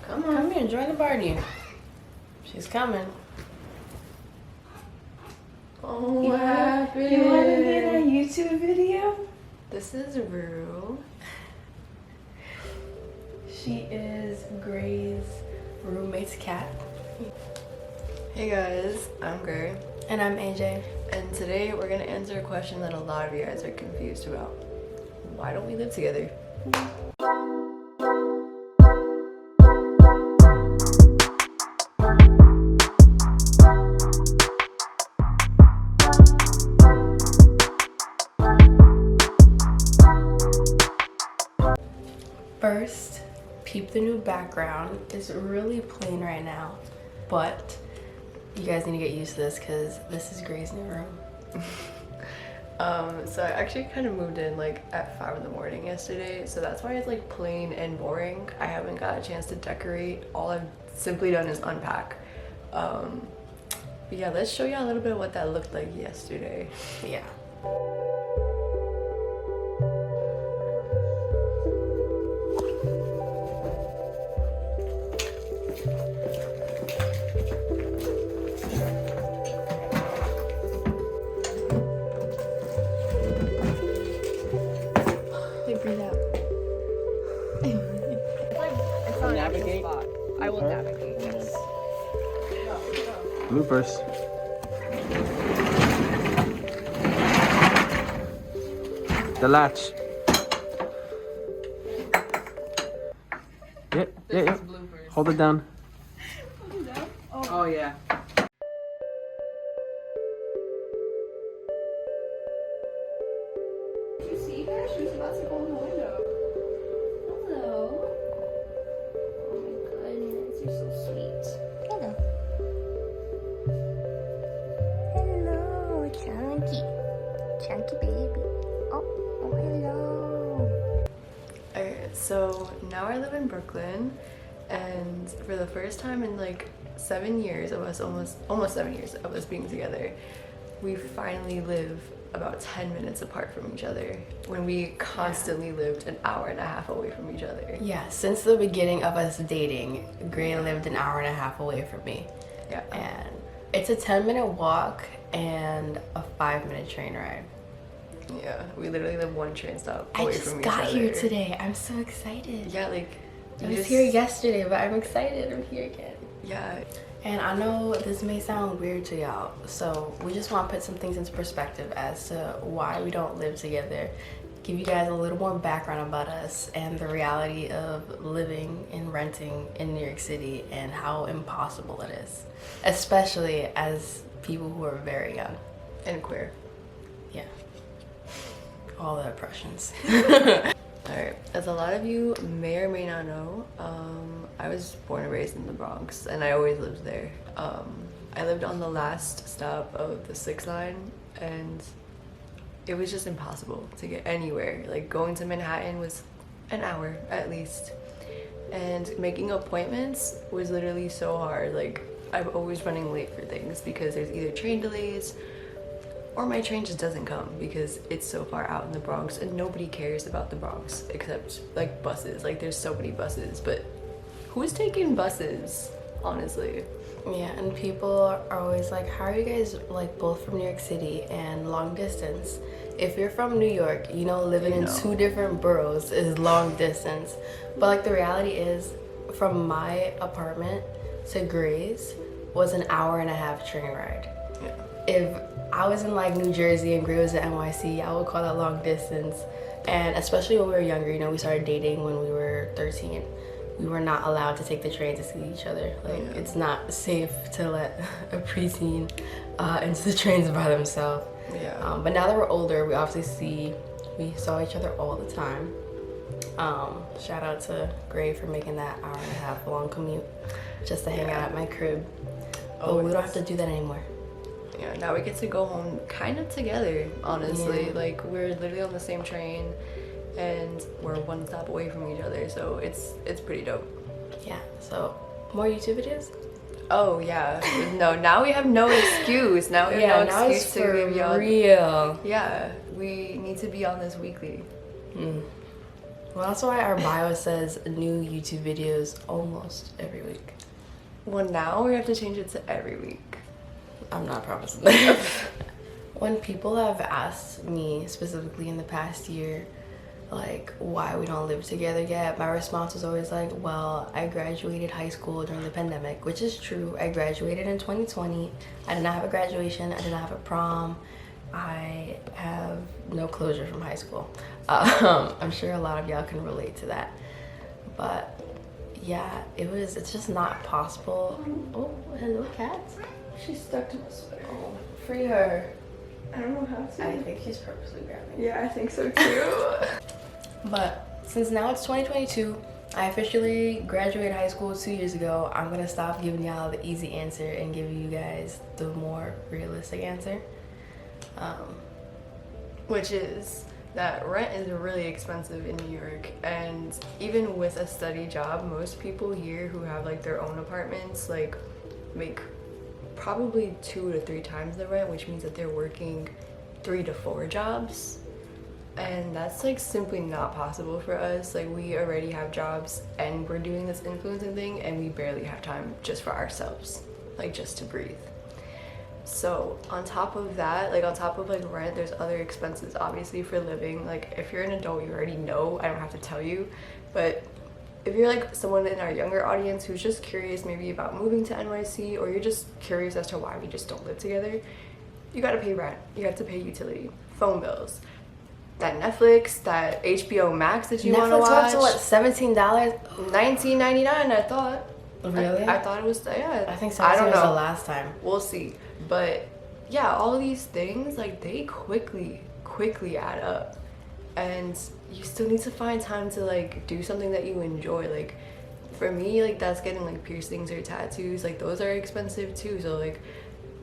Come on. Come here, join the party. She's coming. Oh, What happened? You want to get a YouTube video? This is Rue. She is Gray's roommate's cat. Hey guys, I'm Gray. And I'm AJ. And today we're gonna answer a question that a lot of you guys are confused about. Why don't we live together? First, peep the new background. It's really plain right now, but you guys need to get used to this because this is Gray's new room. So I actually kind of moved in like at 5 in the morning yesterday, so that's why it's like plain and boring. I haven't got a chance to decorate. All I've simply done is unpack. But yeah, let's show you a little bit of what that looked like yesterday. Yeah. Breathe out. It's not navigate. Spot. I will navigate. Yes. Bloopers. The latch. Yeah. Hold it down. Oh yeah. Did you see her? She was about to go in the window. Hello. Oh my goodness, you're so sweet. Hello. Hello, Chunky. Chunky baby. Oh, hello. Alright, so now I live in Brooklyn, and for the first time in like 7 years of us, almost 7 years of us being together, we finally live about 10 minutes apart from each other when we constantly lived an hour and a half away from each other. Yeah, since the beginning of us dating, Gray lived an hour and a half away from me. Yeah. And it's a 10-minute walk and a 5-minute train ride. Yeah, we literally live one train stop I away just from each other. got here today. I'm so excited. Yeah, like I was here yesterday, but I'm excited I'm here again. Yeah. And I know this may sound weird to y'all, so we just want to put some things into perspective as to why we don't live together, give you guys a little more background about us and the reality of living and renting in New York City and how impossible it is, especially as people who are very young. And queer. Yeah. All the oppressions. Alright, as a lot of you may or may not know, I was born and raised in the Bronx, and I always lived there. I lived on the last stop of the 6th line, and it was just impossible to get anywhere. Like, going to Manhattan was an hour at least, and making appointments was literally so hard. Like, I'm always running late for things because there's either train delays or my train just doesn't come because it's so far out in the Bronx and nobody cares about the Bronx except like buses. Like, there's so many buses, but who's taking buses, honestly? Yeah, and people are always like, how are you guys like both from New York City and long distance? If you're from New York, you know living in 2 different boroughs is long distance. But like the reality is, from my apartment to Gray's was an hour and a half train ride. Yeah. If I was in like New Jersey and Gray was in NYC, I would call that long distance. And especially when we were younger, you know, we started dating when we were 13. We were not allowed to take the train to see each other. Like, it's not safe to let a preteen into the trains by themselves. Yeah. But now that we're older, we obviously we saw each other all the time. Shout out to Gray for making that hour and a half long commute just to hang out at my crib. But we don't have to do that anymore. Yeah, now we get to go home kind of together, honestly. Yeah. Like, we're literally on the same train and we're one stop away from each other, so it's pretty dope. Yeah, so more YouTube videos? Oh yeah. No, now we have no excuse. Now we have no excuse to give y'all real. Yeah, we need to be on this weekly. Well, that's why our bio says new YouTube videos almost every week. Well, now we have to change it to every week. I'm not promising that. When people have asked me specifically in the past year, like, why we don't live together yet, my response was always like, well, I graduated high school during the pandemic, which is true. I graduated in 2020. I did not have a graduation. I did not have a prom. I have no closure from high school. I'm sure a lot of y'all can relate to that. But yeah, it's just not possible. Oh, hello, cat. She's stuck to my sweater. Oh, free her. I don't know how to. I think she's purposely grabbing. Yeah, I think so too. But since now it's 2022, I officially graduated high school 2 years ago. I'm gonna stop giving y'all the easy answer and give you guys the more realistic answer. Which is that rent is really expensive in New York, and even with a steady job, most people here who have like their own apartments like make probably 2 to 3 times the rent, which means that they're working 3 to 4 jobs, and that's like simply not possible for us. Like, we already have jobs and we're doing this influencing thing, and we barely have time just for ourselves, like just to breathe. So on top of that, like on top of like rent, there's other expenses obviously for living. Like, if you're an adult, you already know, I don't have to tell you. But if you're like someone in our younger audience who's just curious maybe about moving to NYC, or you're just curious as to why we just don't live together, you gotta pay rent, you have to pay utility, phone bills, that Netflix, that HBO Max that you want to Netflix watch. went to what, $17? $19.99, I thought. Really? I thought it was, yeah. I think I $17 don't was the know. last time. We'll see. But yeah, all of these things, like, they quickly add up, and you still need to find time to like do something that you enjoy. Like, for me, like, that's getting like piercings or tattoos. Like, those are expensive too, so like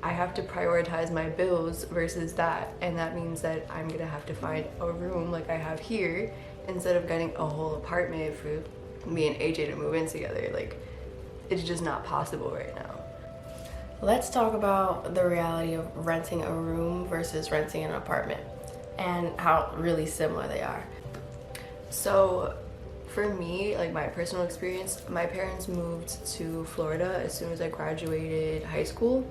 I have to prioritize my bills versus that, and that means that I'm gonna have to find a room like I have here instead of getting a whole apartment for me and AJ to move in together. Like, it's just not possible right now. Let's talk about the reality of renting a room versus renting an apartment and how really similar they are. So for me, like my personal experience, my parents moved to Florida as soon as I graduated high school.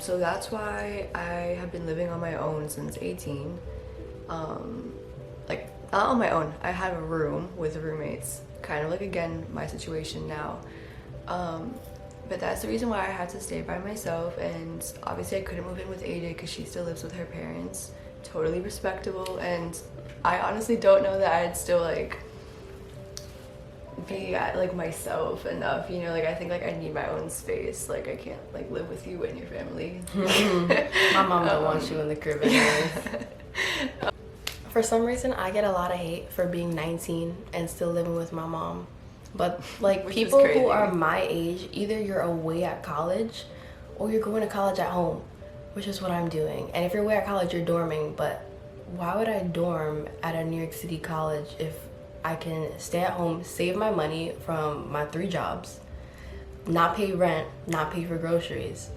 So that's why I have been living on my own since 18. Like, not on my own, I have a room with roommates, kind of like, again, my situation now. But that's the reason why I had to stay by myself, and obviously I couldn't move in with AJ because she still lives with her parents. Totally respectable, and I honestly don't know that I'd still like be like myself enough, you know. Like, I think like I need my own space. Like, I can't like live with you and your family. My mom don't want you in the crib anyways. For some reason, I get a lot of hate for being 19 and still living with my mom. But like, Which is people crazy. who are my age, either you're away at college or you're going to college at home, which is what I'm doing. And if you're away at college, you're dorming. But why would I dorm at a New York City college if I can stay at home, save my money from my 3 jobs, not pay rent, not pay for groceries?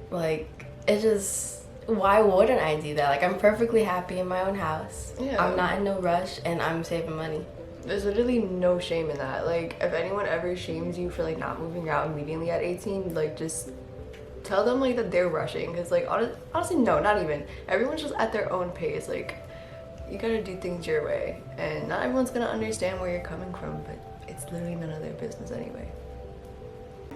Like, it just, why wouldn't I do that? Like, I'm perfectly happy in my own house. Yeah. I'm not in no rush, and I'm saving money. There's literally no shame in that. Like, if anyone ever shames you for like not moving out immediately at 18, like, just tell them like that they're rushing. Because like, honestly, no, not even. Everyone's just at their own pace. Like, you gotta do things your way, and not everyone's gonna understand where you're coming from, but it's literally none of their business anyway.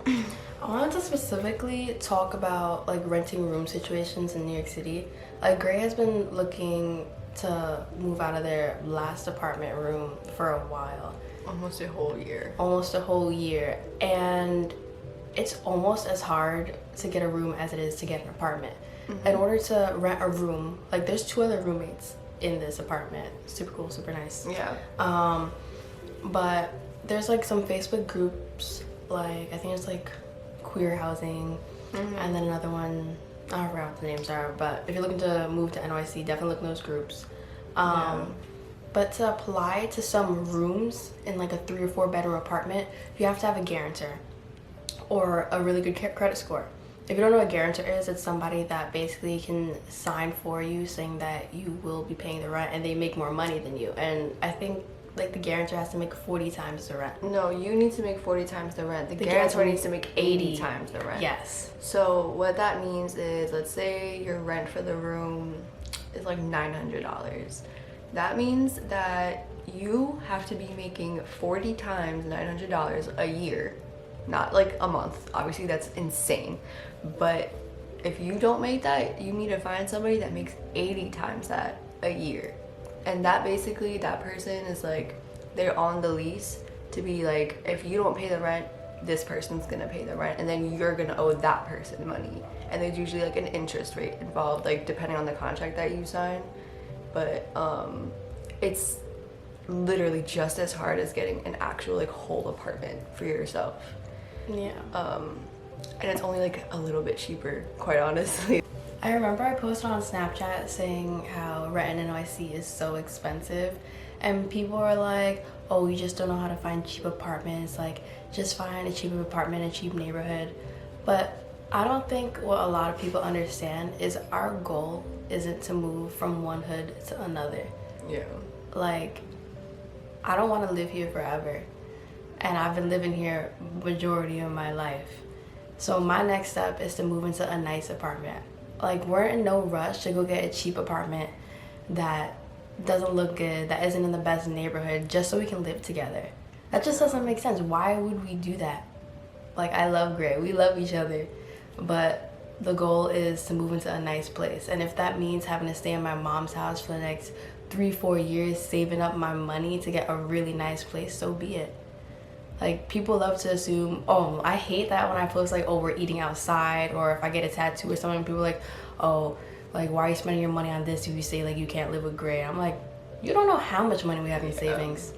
I wanted to specifically talk about like renting room situations in New York City. Like, Gray has been looking to move out of their last apartment room for a while. Almost a whole year. Almost a whole year. And it's almost as hard to get a room as it is to get an apartment. In order to rent a room, like, there's 2 other roommates in this apartment. Super cool, super nice. Yeah. But there's like some Facebook groups, like I think it's like Queer Housing, and then another one, I forgot what the names are, but if you're looking to move to NYC, definitely look in those groups. But to apply to some rooms in like a 3 or 4 bedroom apartment, you have to have a guarantor or a really good credit score. if you don't know what guarantor is, it's somebody that basically can sign for you saying that you will be paying the rent and they make more money than you. And I think like the guarantor has to make 40 times the rent. No, you need to make 40 times the rent. The guarantor guarantor needs to make 80 times the rent. Yes. So what that means is, let's say your rent for the room is like $900. That means that you have to be making 40 times $900 a year, not like a month. Obviously that's insane. But if you don't make that, you need to find somebody that makes 80 times that a year. And that basically, that person is like, they're on the lease to be like, if you don't pay the rent, this person's gonna pay the rent, and then you're gonna owe that person money. And there's usually like an interest rate involved, like depending on the contract that you sign. But it's literally just as hard as getting an actual like whole apartment for yourself. Yeah. And it's only like a little bit cheaper, quite honestly. I remember I posted on Snapchat saying how rent in NYC is so expensive, and people are like, oh, you just don't know how to find cheap apartments, like just find a cheap apartment in a cheap neighborhood. But I don't think what a lot of people understand is our goal isn't to move from one hood to another. Yeah. Like, I don't want to live here forever, and I've been living here majority of my life. So my next step is to move into a nice apartment. Like, we're in no rush to go get a cheap apartment that doesn't look good, that isn't in the best neighborhood, just so we can live together. That just doesn't make sense. Why would we do that? Like, I love Gray, we love each other, but the goal is to move into a nice place. And if that means having to stay in my mom's house for the next 3-4 years, saving up my money to get a really nice place, so be it. Like, people love to assume, oh, I hate that when I post like, oh, we're eating outside, or if I get a tattoo or something, people are like, oh, like, why are you spending your money on this if you say like you can't live with Gray? I'm like, you don't know how much money we have in savings.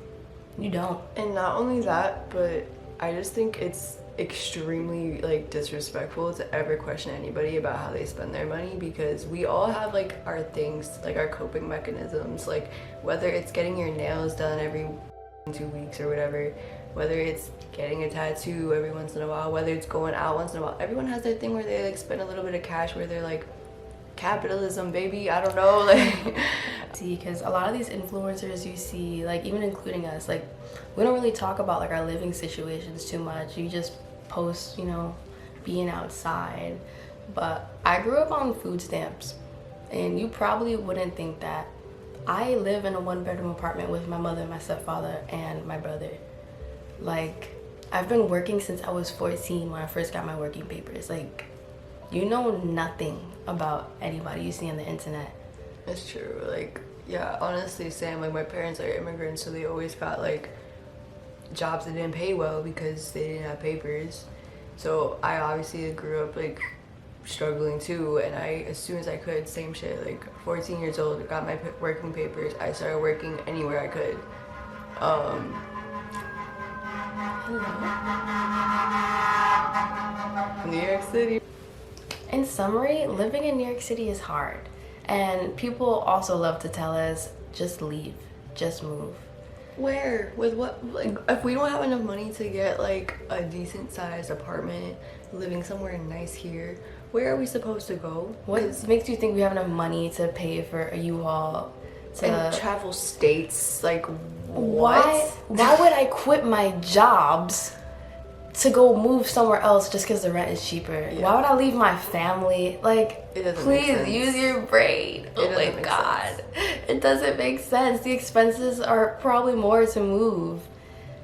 You don't. And not only that, but I just think it's extremely like disrespectful to ever question anybody about how they spend their money, because we all have like our things, like our coping mechanisms, like whether it's getting your nails done every 2 weeks or whatever, whether it's getting a tattoo every once in a while, whether it's going out once in a while. Everyone has their thing where they like spend a little bit of cash, where they're like, capitalism, baby, I don't know, like. See, because a lot of these influencers you see, like even including us, like we don't really talk about like our living situations too much. You just post, you know, being outside. But I grew up on food stamps, and you probably wouldn't think that. I live in a 1-bedroom apartment with my mother, my stepfather, and my brother. Like, I've been working since I was 14 when I first got my working papers. Like, you know nothing about anybody you see on the internet. It's true. Like, yeah, honestly, Sam, like my parents are immigrants, so they always got like jobs that didn't pay well because they didn't have papers. So I obviously grew up like struggling too, and I, as soon as I could, same shit, like 14 years old, got my working papers. I started working anywhere I could. New York City. In summary, living in New York City is hard. And people also love to tell us, just leave, just move. Where? With what? Like, if we don't have enough money to get like a decent sized apartment, living somewhere nice here, where are we supposed to go? What makes you think we have enough money to pay for a U-Haul And travel states? Like, what? Why would I quit my jobs to go move somewhere else just because the rent is cheaper? Yeah. Why would I leave my family? Like, It doesn't make please sense. use your brain. Oh doesn't my make God. sense. It doesn't make sense. The expenses are probably more to move.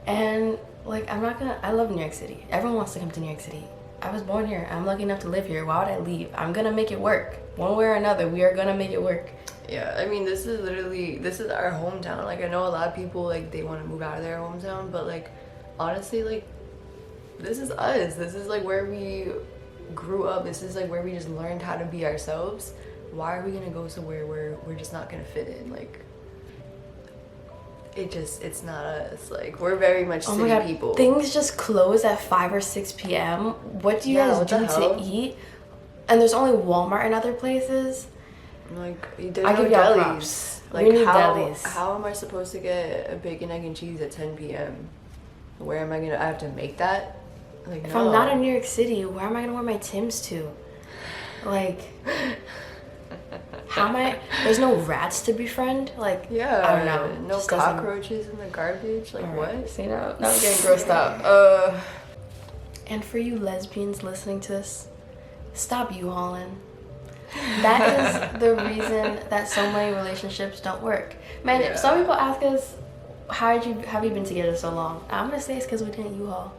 And like, I love New York City. Everyone wants to come to New York City. I was born here. I'm lucky enough to live here. Why would I leave? I'm gonna make it work. One way or another, we are gonna make it work. Yeah, I mean, this is our hometown. Like, I know a lot of people, like, they want to move out of their hometown, but like, honestly, like, this is us. This is like where we grew up. This is like where we just learned how to be ourselves. Why are we gonna go somewhere where we're just not gonna fit in? Like, it's not us. Like, we're very much Oh city my God, people. things just close at 5 or 6 p.m. What do you guys what the do hell? to eat? And there's only Walmart and other places. Like, there's I no give y'all delis. props. Like, We need how delis. how am I supposed to get a bacon, egg, and cheese at 10 p.m.? Where am I gonna? I have to make that. Like, If no. I'm not in New York City, where am I gonna wear my Timbs to? Like, how am I? There's no rats to befriend. Like, Yeah, I don't know. no Just doesn't- cockroaches in the garbage. Like, Alright, what? See, now I'm getting grossed out. And for you lesbians listening to this, stop U-hauling. That is the reason that so many relationships don't work. Man, Yeah. some people ask us, have you been together so long? I'm gonna say it's because we didn't U-haul.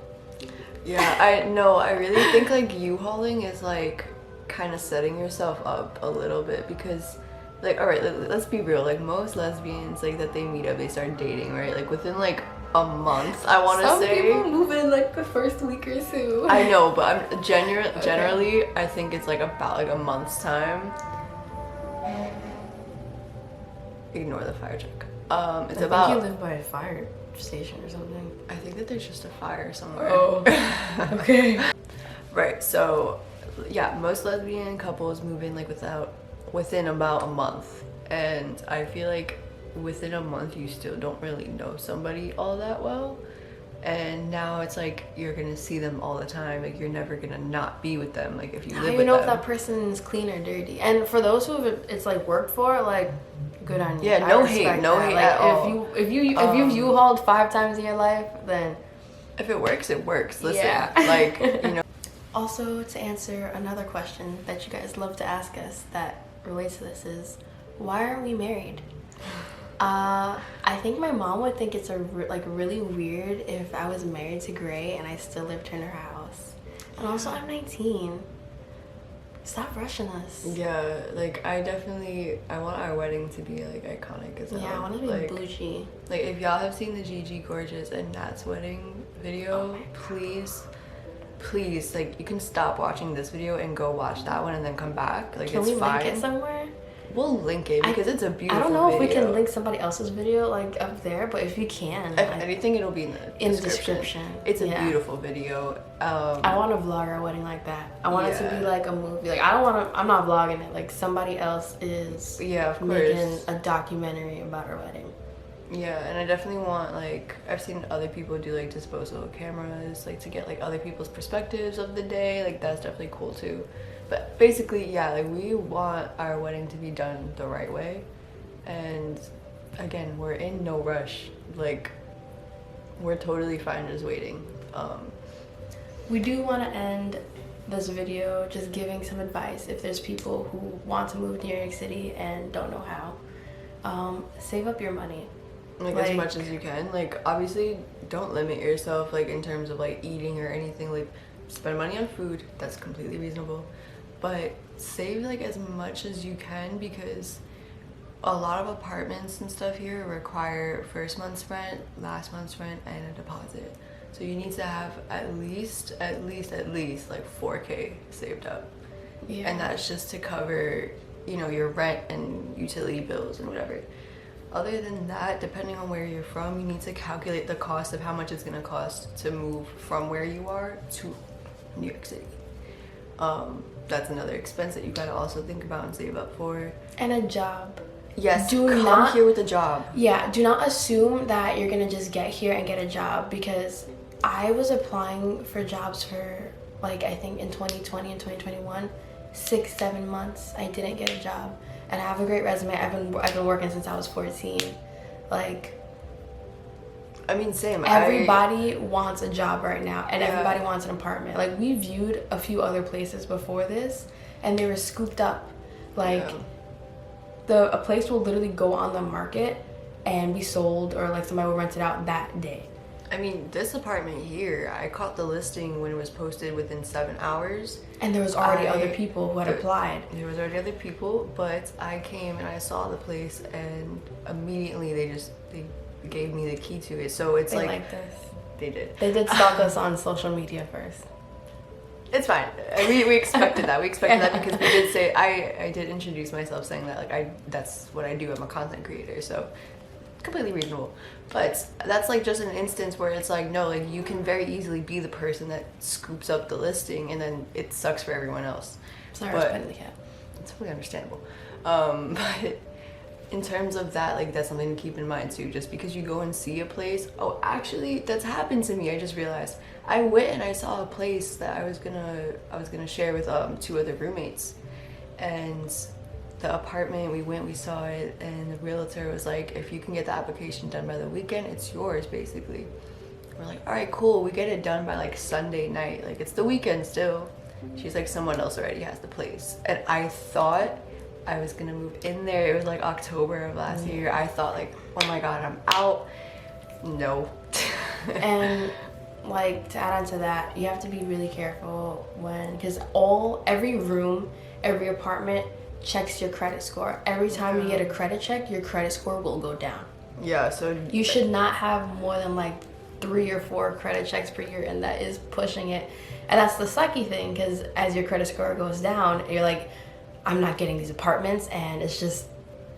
Yeah, I really think like U-hauling is like kind of setting yourself up a little bit because like, all right, let's be real, like most lesbians like that they meet up, they start dating, right? Like within like a month, I want to Some say. people move in like the first week or two. I know, but I'm generally I think it's like about like a month's time. Ignore the fire truck. It's I about. think you live by a fire station or something. I think that there's just a fire somewhere. Oh, okay. Right. So, yeah, most lesbian couples move in like within about a month, and I feel like within a month you still don't really know somebody all that well. And now it's like you're gonna see them all the time. Like you're never gonna not be with them. Like if you How live do you with know them. if that person is clean or dirty? And for those who it's like worked for, like, good on you. Yeah, I no respect hate, no that. hate like, at all. If you've U-hauled 5 times in your life, then If it works, it works. Listen, Yeah. like you know. also to answer another question that you guys love to ask us that relates to this is, why aren't we married? I think my mom would think it's really weird if I was married to Gray and I still lived in her house. And also, I'm 19. Stop rushing us. Yeah, like I want our wedding to be like iconic as well. Yeah, I want to be like, bougie. Like if y'all have seen the Gigi Gorgeous and Nat's wedding video, please, like you can stop watching this video and go watch that one and then come back. Like Can it's we fine. link it somewhere? We'll link it because it's a beautiful I don't know video. if we can link somebody else's video like up there, but if you can, If anything, it'll be in the description. It's a Yeah. beautiful video. I want to vlog our wedding like that. I want it to Yeah. be like a movie. Like I'm not vlogging it. Like somebody else is Yeah, of making course. a documentary about our wedding. Yeah, and I definitely want like I've seen other people do like disposable cameras, like to get like other people's perspectives of the day. Like that's definitely cool too. But basically, yeah, like we want our wedding to be done the right way. And again, we're in no rush. Like we're totally fine just waiting. We do want to end this video just giving some advice if there's people who want to move to New York City and don't know how. Save up your money. Like as much as you can. Like obviously don't limit yourself like in terms of like eating or anything. Like spend money on food, that's completely reasonable. But save like as much as you can because a lot of apartments and stuff here require first month's rent, last month's rent, and a deposit. So you need to have at least like 4K saved up. Yeah. And that's just to cover, you know, your rent and utility bills and whatever. Other than that, depending on where you're from, you need to calculate the cost of how much it's gonna cost to move from where you are to New York City. That's another expense that you gotta also think about and save up for. And a job. Yes, Do come not- here with a job. Yeah, do not assume that you're gonna just get here and get a job because I was applying for jobs for like I think in 2020 and 2021, 6-7 months. I didn't get a job, and I have a great resume. I've been working since I was 14. Like I mean, same. everybody wants a job right now, and Yeah. everybody wants an apartment. Like we viewed a few other places before this, and they were scooped up. Like. Yeah. A place will literally go on the market and be sold, or like somebody will rent it out that day. I mean, this apartment here, I caught the listing when it was posted within 7 hours. And there was already other people who had applied. There was already other people, but I came and I saw the place, and immediately they gave me the key to it. So it's They like this. they did. They did stalk us on social media first. It's fine. We expected that. We expected that because we did say I did introduce myself saying that like that's what I do. I'm a content creator, so completely reasonable. But that's like just an instance where it's like no, like you can very easily be the person that scoops up the listing and then it sucks for everyone else. Sorry, But- I was petting the cat. It's totally understandable. But in terms of that, like that's something to keep in mind too. Just because you go and see a place, oh, actually, that's happened to me. I just realized I went and I saw a place that I was gonna share with 2 other roommates, and the apartment we saw it, and the realtor was like, if you can get the application done by the weekend, it's yours basically. We're like, all right, cool. We get it done by like Sunday night. Like it's the weekend still. She's like, someone else already has the place, and I thought I was gonna move in there. It was like October of last year. I thought like, oh my god, I'm out. No. And like to add on to that, you have to be really careful because every room, every apartment checks your credit score. Every time you get a credit check, your credit score will go down. Yeah, so You should not have more than like 3 or 4 credit checks per year, and that is pushing it. And that's the sucky thing, because as your credit score goes down, you're like, I'm not getting these apartments, and it's just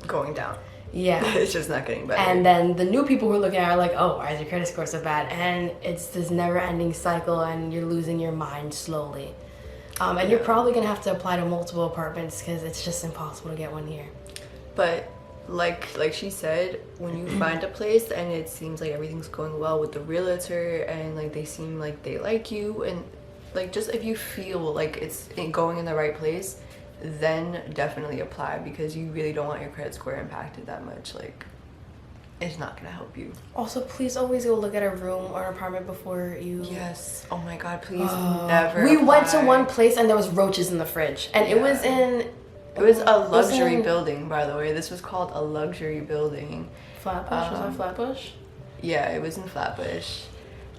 going down. yeah. It's just not getting better. And then the new people who are looking at it are like, oh, why is your credit score so bad? And it's this never-ending cycle, and you're losing your mind slowly. And you're probably gonna have to apply to multiple apartments because it's just impossible to get one here. But like she said, when you find a place and it seems like everything's going well with the realtor, and like they seem like they like you, and like just if you feel like it's going in the right place, then definitely apply, because you really don't want your credit score impacted that much. Like it's not gonna help you. Also, please always go look at a room or an apartment before you. Yes. Oh my god, please never. We went to apply. one place and there was roaches in the fridge, and it was in. It was a luxury in building, by the way. This was called a luxury building. Flatbush. Was that Flatbush? Yeah, it was in Flatbush.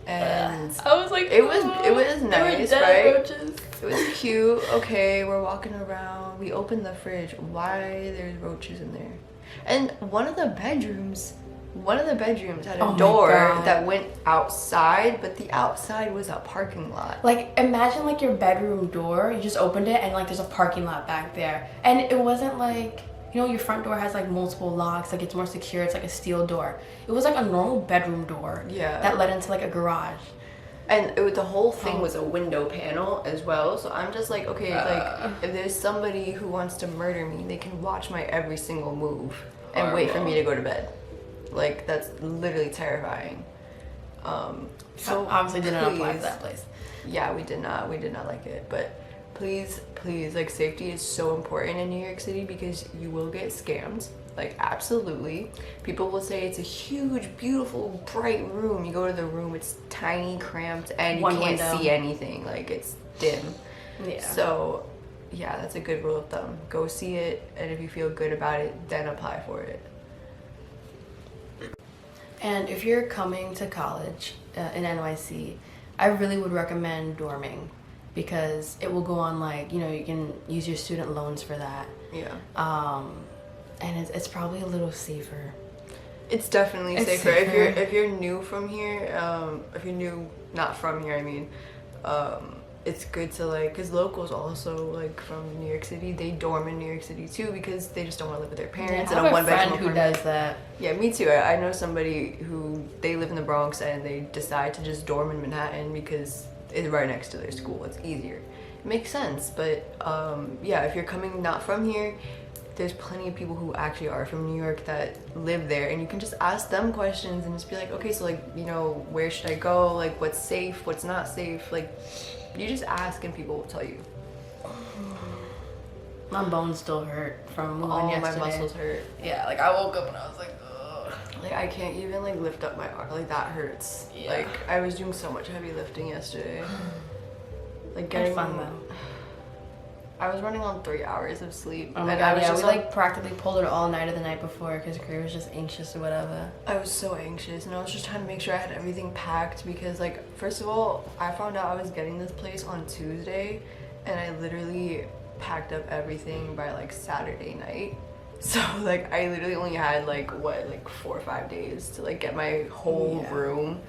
And I was like, it was there were nice, dead right? roaches. It was cute. Okay, we're walking around. We opened the fridge. Why there's roaches in there? And one of the bedrooms had Oh a my door God. that went outside, but the outside was a parking lot. Like, imagine like your bedroom door. You just opened it and like there's a parking lot back there, and it wasn't like, you know, your front door has like multiple locks, like it's more secure. It's like a steel door. It was like a normal bedroom door. Yeah. That led into like a garage. And the whole thing was a window panel as well. So I'm just like, okay, like if there's somebody who wants to murder me, they can watch my every single move and wait for me to go to bed. Like that's literally terrifying. So Obviously didn't apply to please- that place. Yeah, we did not like it. But please, like safety is so important in New York City, because you will get scammed. Like absolutely. People will say it's a huge, beautiful, bright room. You go to the room, it's tiny, cramped, and you One can't window. see anything. Like it's dim. Yeah. So yeah, that's a good rule of thumb. Go see it, and if you feel good about it, then apply for it. And if you're coming to college in NYC, I really would recommend dorming, because it will go on like, you know, you can use your student loans for that. Yeah. And it's probably a little safer. It's definitely It's safer. safer. If you're new from here, if you're new, not from here, I mean, it's good to like, because locals also like from New York City, they dorm in New York City too, because they just don't want to live with their parents I in have a a friend one-bedroom who apartment. does that. Yeah, me too. I know somebody who they live in the Bronx and they decide to just dorm in Manhattan because it's right next to their school. It's easier. It makes sense, but yeah, if you're coming not from here, there's plenty of people who actually are from New York that live there, and you can just ask them questions and just be like, okay, so like, you know, where should I go? Like, what's safe? What's not safe? Like, you just ask and people will tell you. My bones still hurt from moving All yesterday. my muscles hurt. Yeah, like I woke up and I was like, ugh. Like I can't even like lift up my arm. Like that hurts. Yeah. Like I was doing so much heavy lifting yesterday. Like Had getting fun though. I was running on 3 hours of sleep. Oh my and god, I was yeah, just we like practically pulled it all night of the night before because Greer was just anxious or whatever. I was so anxious, and I was just trying to make sure I had everything packed, because like first of all, I found out I was getting this place on Tuesday, and I literally packed up everything by like Saturday night. So like I literally only had like 4 or 5 days to like get my whole room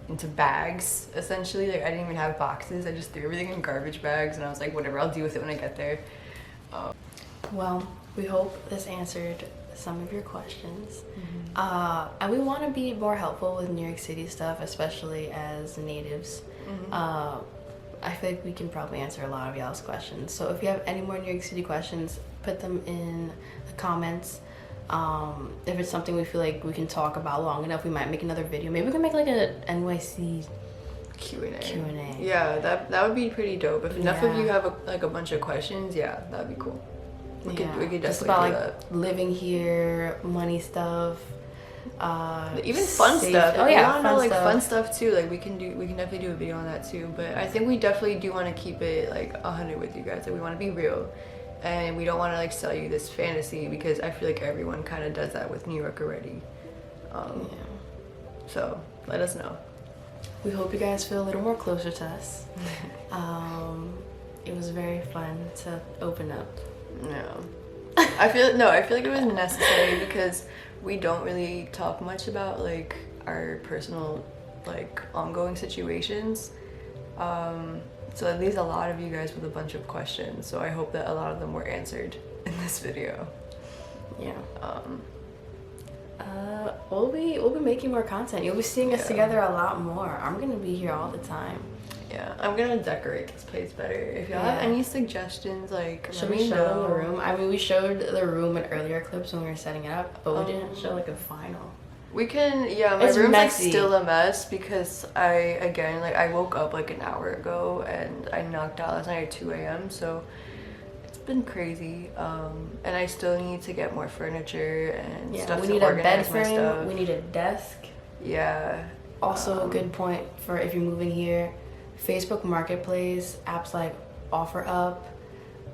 into bags, essentially. Like I didn't even have boxes. I just threw everything in garbage bags, and I was like, whatever, I'll deal with it when I get there. Well, we hope this answered some of your questions. And we want to be more helpful with New York City stuff, especially as natives. I feel like we can probably answer a lot of y'all's questions. So if you have any more New York City questions, put them in the comments. If it's something we feel like we can talk about long enough, we might make another video. Maybe we can make like a NYC Q&A. Q&A. Yeah, that would be pretty dope. If enough of Yeah. you have a bunch of questions, yeah, that'd be cool. We could definitely just about do like that. living here, money stuff, Even fun safe- stuff. Oh If you yeah, wanna know fun like stuff. fun stuff too. Like we can definitely do a video on that too. But I think we definitely do want to keep it like 100 with you guys. Like we want to be real, and we don't want to like sell you this fantasy because I feel like everyone kind of does that with New York already. So let us know. We hope you guys feel a little more closer to us. It was very fun to open up. No. I feel like it was necessary because we don't really talk much about like our personal like ongoing situations. So it leaves a lot of you guys with a bunch of questions. So I hope that a lot of them were answered in this video. Yeah. We'll be making more content. You'll be seeing us together a lot more. I'm gonna be here all the time. Yeah, I'm gonna decorate this place better. If y'all have any suggestions, like Should let we me show them know. the room? I mean, we showed the room in earlier clips when we were setting it up, but we didn't show like a final. We can, yeah, my It's room's messy. like still a mess because I woke up like an hour ago and I knocked out last night at 2 a.m. So it's been crazy. And I still need to get more furniture and stuff we to need a bed organize my frame. stuff. We need a desk. Yeah. Also, a good point for if you're moving here, Facebook Marketplace, apps like OfferUp,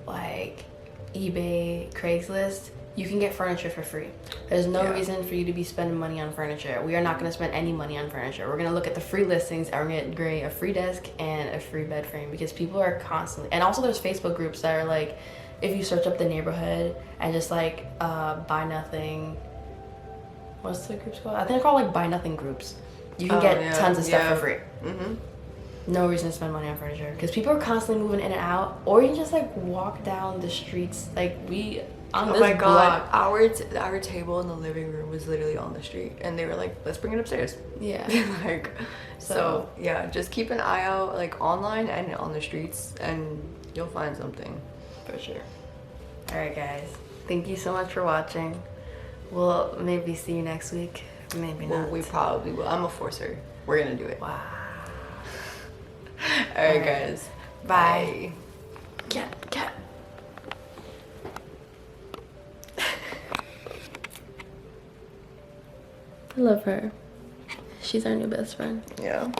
like eBay, Craigslist, you can get furniture for free. There's no reason for you to be spending money on furniture. We are not going to spend any money on furniture. We're going to look at the free listings and we're going to grade a free desk and a free bed frame because people are constantly, and also there's Facebook groups that are like, if you search up the neighborhood and just like buy nothing, what's the groups called? I think they're called like buy nothing groups. You can get tons of stuff for free. No reason to spend money on furniture because people are constantly moving in and out, or you can just like walk down the streets. Like we on Oh this my god, block. our table in the living room was literally on the street and they were like, let's bring it upstairs. Yeah. Like, so yeah, just keep an eye out like online and on the streets and you'll find something. For sure. All right, guys. Thank you so much for watching. We'll maybe see you next week. Maybe Well, not. we probably will. I'm a forcer. We're gonna do it. Wow. All right, guys. Bye. Cat. I love her. She's our new best friend. Yeah.